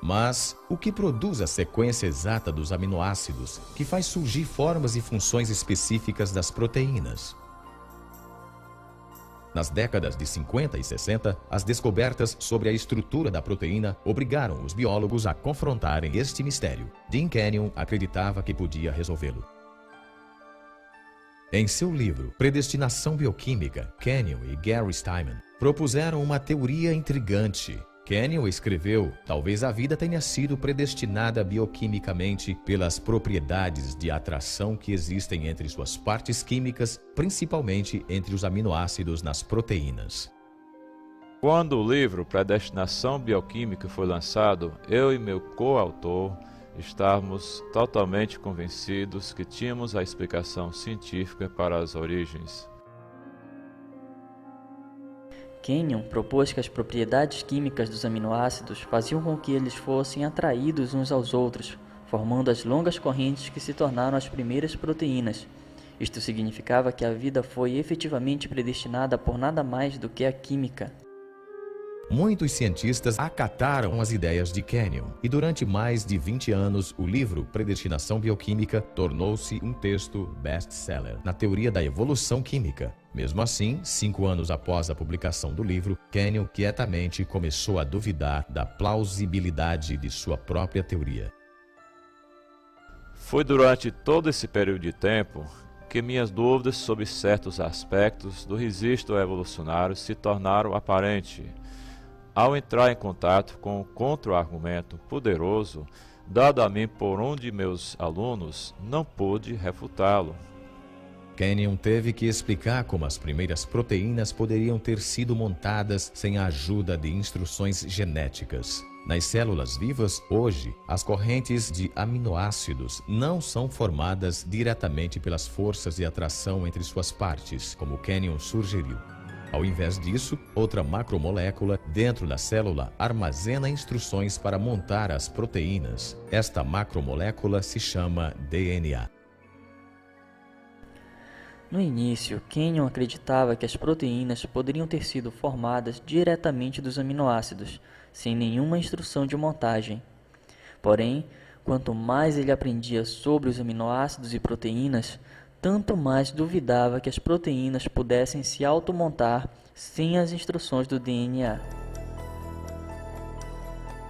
Mas o que produz a sequência exata dos aminoácidos que faz surgir formas e funções específicas das proteínas? Nas décadas de 50 e 60, as descobertas sobre a estrutura da proteína obrigaram os biólogos a confrontarem este mistério. Dean Kenyon acreditava que podia resolvê-lo. Em seu livro Predestinação Bioquímica, Kenyon e Gary Steinman propuseram uma teoria intrigante. Kenyon escreveu: talvez a vida tenha sido predestinada bioquimicamente pelas propriedades de atração que existem entre suas partes químicas, principalmente entre os aminoácidos nas proteínas. Quando o livro Predestinação Bioquímica foi lançado, eu e meu coautor estávamos totalmente convencidos que tínhamos a explicação científica para as origens. Kenyon propôs que as propriedades químicas dos aminoácidos faziam com que eles fossem atraídos uns aos outros, formando as longas correntes que se tornaram as primeiras proteínas. Isto significava que a vida foi efetivamente predestinada por nada mais do que a química. Muitos cientistas acataram as ideias de Kenyon e durante mais de 20 anos o livro Predestinação Bioquímica tornou-se um texto best-seller na teoria da evolução química. Mesmo assim, 5 anos após a publicação do livro, Kenyon quietamente começou a duvidar da plausibilidade de sua própria teoria. Foi durante todo esse período de tempo que minhas dúvidas sobre certos aspectos do registro evolucionário se tornaram aparentes. Ao entrar em contato com o contra-argumento poderoso dado a mim por um de meus alunos, não pude refutá-lo. Kenyon teve que explicar como as primeiras proteínas poderiam ter sido montadas sem a ajuda de instruções genéticas. Nas células vivas, hoje, as correntes de aminoácidos não são formadas diretamente pelas forças de atração entre suas partes, como Kenyon sugeriu. Ao invés disso, outra macromolécula dentro da célula armazena instruções para montar as proteínas. Esta macromolécula se chama DNA. No início, Kenyon acreditava que as proteínas poderiam ter sido formadas diretamente dos aminoácidos, sem nenhuma instrução de montagem. Porém, quanto mais ele aprendia sobre os aminoácidos e proteínas, tanto mais duvidava que as proteínas pudessem se automontar sem as instruções do DNA.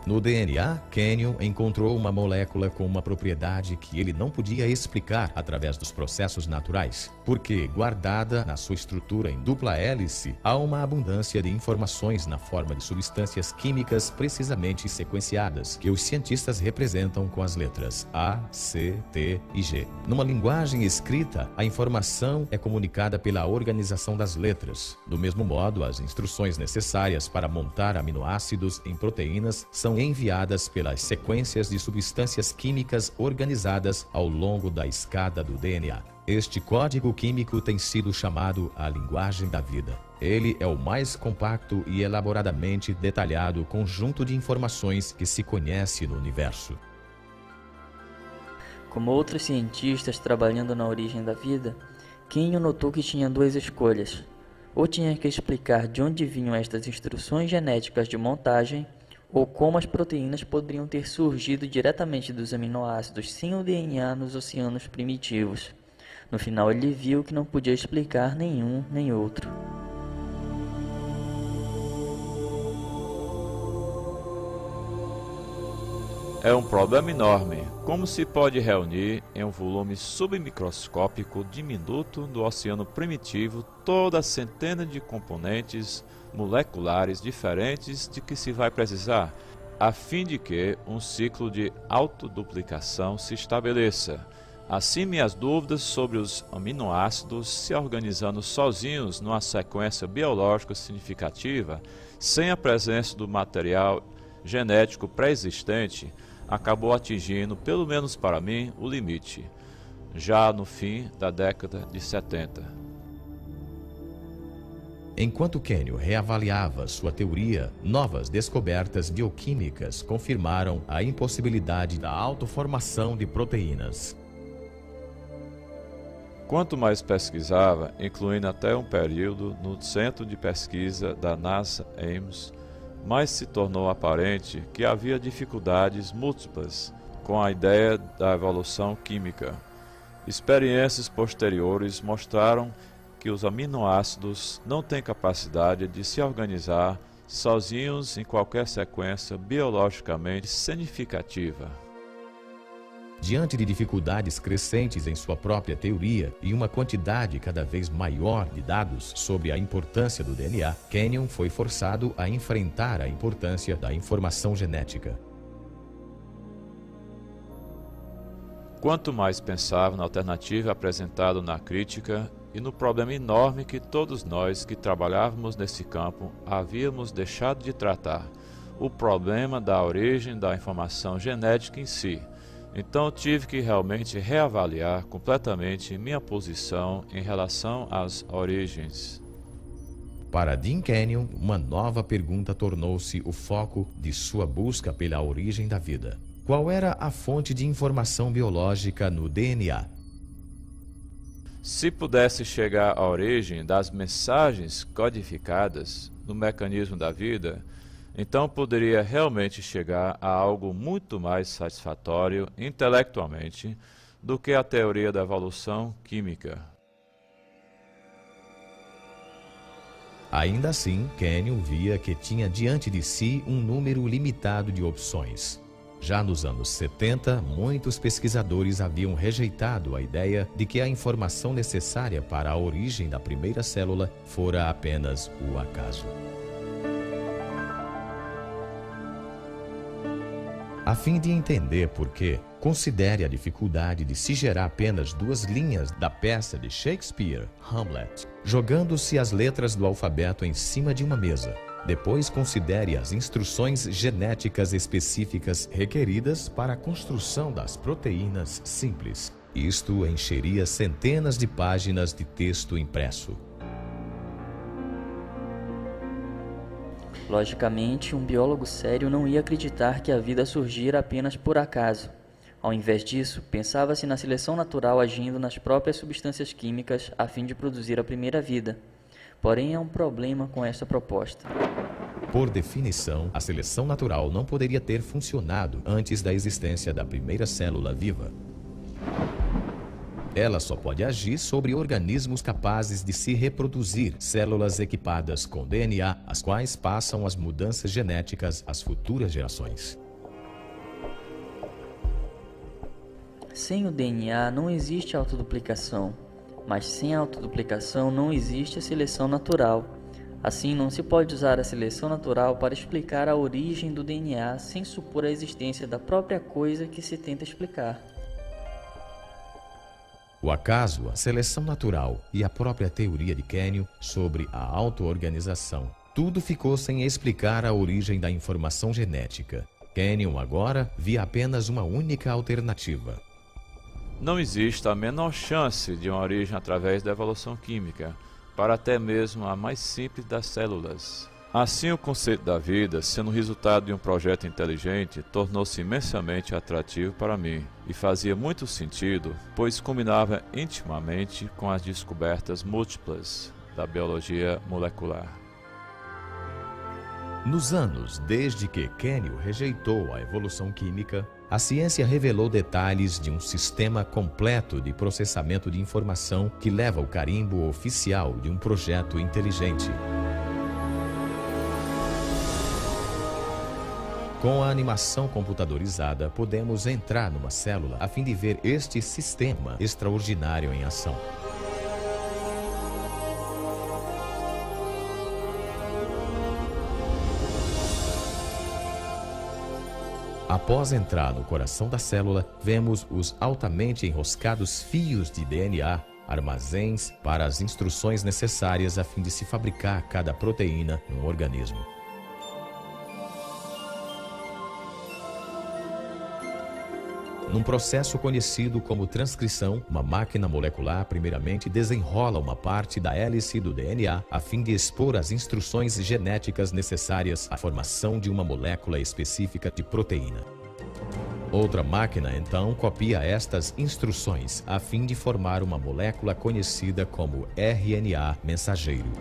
No DNA, Kenyon encontrou uma molécula com uma propriedade que ele não podia explicar através dos processos naturais, porque, guardada na sua estrutura em dupla hélice, há uma abundância de informações na forma de substâncias químicas precisamente sequenciadas, que os cientistas representam com as letras A, C, T e G. Numa linguagem escrita, a informação é comunicada pela organização das letras. Do mesmo modo, as instruções necessárias para montar aminoácidos em proteínas são enviadas pelas sequências de substâncias químicas organizadas ao longo da escada do DNA. Este código químico tem sido chamado a linguagem da vida. Ele é o mais compacto e elaboradamente detalhado conjunto de informações que se conhece no universo. Como outros cientistas trabalhando na origem da vida, Kenyon notou que tinha duas escolhas. Ou tinha que explicar de onde vinham estas instruções genéticas de montagem, ou como as proteínas poderiam ter surgido diretamente dos aminoácidos sem o DNA nos oceanos primitivos. No final, ele viu que não podia explicar nenhum nem outro. É um problema enorme. Como se pode reunir em um volume submicroscópico diminuto do oceano primitivo toda a centena de componentes moleculares diferentes de que se vai precisar, a fim de que um ciclo de autoduplicação se estabeleça? Assim, minhas dúvidas sobre os aminoácidos se organizando sozinhos numa sequência biológica significativa, sem a presença do material genético pré-existente, acabou atingindo, pelo menos para mim, o limite, já no fim da década de 70. Enquanto Kenyon reavaliava sua teoria, novas descobertas bioquímicas confirmaram a impossibilidade da autoformação de proteínas. Quanto mais pesquisava, incluindo até um período no centro de pesquisa da NASA Ames, mas se tornou aparente que havia dificuldades múltiplas com a ideia da evolução química. Experiências posteriores mostraram que os aminoácidos não têm capacidade de se organizar sozinhos em qualquer sequência biologicamente significativa. Diante de dificuldades crescentes em sua própria teoria e uma quantidade cada vez maior de dados sobre a importância do DNA, Kenyon foi forçado a enfrentar a importância da informação genética. Quanto mais pensava na alternativa apresentada na crítica e no problema enorme que todos nós que trabalhávamos nesse campo havíamos deixado de tratar, o problema da origem da informação genética em si, então tive que realmente reavaliar completamente minha posição em relação às origens. Para Dean Kenyon, uma nova pergunta tornou-se o foco de sua busca pela origem da vida. Qual era a fonte de informação biológica no DNA? Se pudesse chegar à origem das mensagens codificadas no mecanismo da vida, então poderia realmente chegar a algo muito mais satisfatório intelectualmente do que a teoria da evolução química. Ainda assim, Kenyon via que tinha diante de si um número limitado de opções. Já nos anos 70, muitos pesquisadores haviam rejeitado a ideia de que a informação necessária para a origem da primeira célula fora apenas o acaso. A fim de entender por quê, considere a dificuldade de se gerar apenas 2 linhas da peça de Shakespeare, Hamlet, jogando-se as letras do alfabeto em cima de uma mesa. Depois considere as instruções genéticas específicas requeridas para a construção das proteínas simples. Isto encheria centenas de páginas de texto impresso. Logicamente, um biólogo sério não ia acreditar que a vida surgira apenas por acaso. Ao invés disso, pensava-se na seleção natural agindo nas próprias substâncias químicas a fim de produzir a primeira vida. Porém, há um problema com esta proposta. Por definição, a seleção natural não poderia ter funcionado antes da existência da primeira célula viva. Ela só pode agir sobre organismos capazes de se reproduzir, células equipadas com DNA, as quais passam as mudanças genéticas às futuras gerações. Sem o DNA não existe autoduplicação, mas sem a autoduplicação não existe a seleção natural. Assim, não se pode usar a seleção natural para explicar a origem do DNA sem supor a existência da própria coisa que se tenta explicar. O acaso, a seleção natural e a própria teoria de Kenyon sobre a auto-organização, tudo ficou sem explicar a origem da informação genética. Kenyon agora via apenas uma única alternativa. Não existe a menor chance de uma origem através da evolução química, para até mesmo a mais simples das células. Assim, o conceito da vida, sendo resultado de um projeto inteligente, tornou-se imensamente atrativo para mim e fazia muito sentido, pois combinava intimamente com as descobertas múltiplas da biologia molecular. Nos anos desde que Kenyon rejeitou a evolução química, a ciência revelou detalhes de um sistema completo de processamento de informação que leva ao carimbo oficial de um projeto inteligente. Com a animação computadorizada, podemos entrar numa célula a fim de ver este sistema extraordinário em ação. Após entrar no coração da célula, vemos os altamente enroscados fios de DNA, armazéns para as instruções necessárias a fim de se fabricar cada proteína no organismo. Num processo conhecido como transcrição, uma máquina molecular primeiramente desenrola uma parte da hélice do DNA a fim de expor as instruções genéticas necessárias à formação de uma molécula específica de proteína. Outra máquina, então, copia estas instruções a fim de formar uma molécula conhecida como RNA mensageiro.